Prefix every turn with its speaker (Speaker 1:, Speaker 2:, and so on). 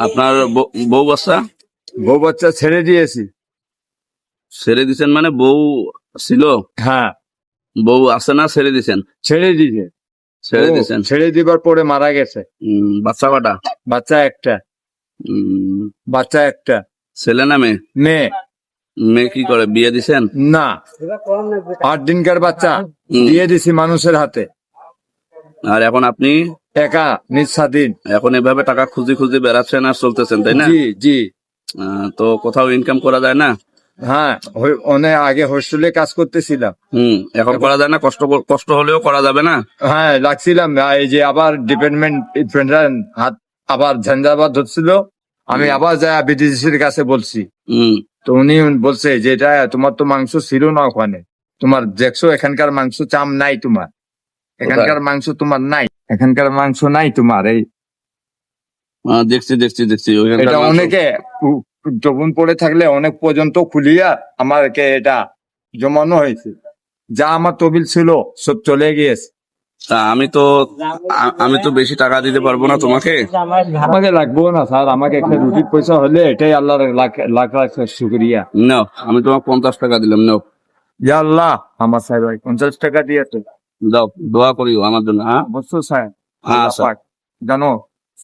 Speaker 1: আপনার বউ বাচ্চা?
Speaker 2: বউ বাচ্চা ছেড়ে দিয়েছি।
Speaker 1: ছেড়ে দিছেন মানে বউ ছিল?
Speaker 2: হ্যাঁ,
Speaker 1: বউ আছে না ছেড়ে দিছেন?
Speaker 2: ছেড়ে দিয়েছে।
Speaker 1: ছেড়ে দিছেন।
Speaker 2: ছেড়ে দিবার পরে মারা গেছে।
Speaker 1: বাচ্চা কটা?
Speaker 2: বাচ্চা একটা। বাচ্চা একটা।
Speaker 1: ছেলে না মেয়ে?
Speaker 2: মেয়ে।
Speaker 1: মেয়ে কি করে, বিয়ে দিছেন?
Speaker 2: না, 8 দিনকার বাচ্চা দিয়ে দিছি মানুষের হাতে।
Speaker 1: আর এখন আপনি
Speaker 2: একা নিজ স্বাধীন।
Speaker 1: এখন এভাবে টাকা খুঁজে খুঁজে বেড়াচ্ছেন আর চলতেছেন, তাই না?
Speaker 2: জি জি।
Speaker 1: তো কোথাও ইনকাম করা যায় না?
Speaker 2: হ্যাঁ, অনেক আগে হোস্টেলে কাজ করতেছিলাম।
Speaker 1: এখন করা যায় না? কষ্ট হলেও করা যাবে না?
Speaker 2: হ্যাঁ, লাগছিলাম। এই যে আবার ডিপার্টমেন্ট হাত আবার ঝঞ্ঝাবাদ হচ্ছিল, আমি আবার যা বিদেশির কাছে বলছি। তো উনি বলছে যে এটা তোমার তো মাংস ছিল না ওখানে, তোমার দেখছো এখানকার মাংস চাম নাই, তোমার এখানকার মাংস তোমার নাই, এখানকার মাংস নাই তোমার। এই
Speaker 1: দেখছি দেখছি দেখছি
Speaker 2: এটা অনেকে যখন পড়ে থাকলে অনেক পর্যন্ত খুলিয়া আমাকে এটা জমানো হয়েছে, যা আমার তবিল ছিল সব চলে গিয়েছে।
Speaker 1: তা আমি তো বেশি টাকা দিতে পারবো না তোমাকে।
Speaker 2: আমাকে লাগবো না স্যার, আমাকে একটা রুটির পয়সা হলে এটাই আল্লাহর লাখ লাখ লাখ শুক্রিয়া।
Speaker 1: নাও, আমি তোমাকে 50 টাকা দিলাম, নাও।
Speaker 2: ইয়া আল্লাহ, আমার সাহেব 50 টাকা দিয়ে তো
Speaker 1: দাও, দোয়া করিও আমার জন্য। হ্যাঁ
Speaker 2: অবশ্যই স্যার।
Speaker 1: হ্যাঁ স্যার।
Speaker 2: জানো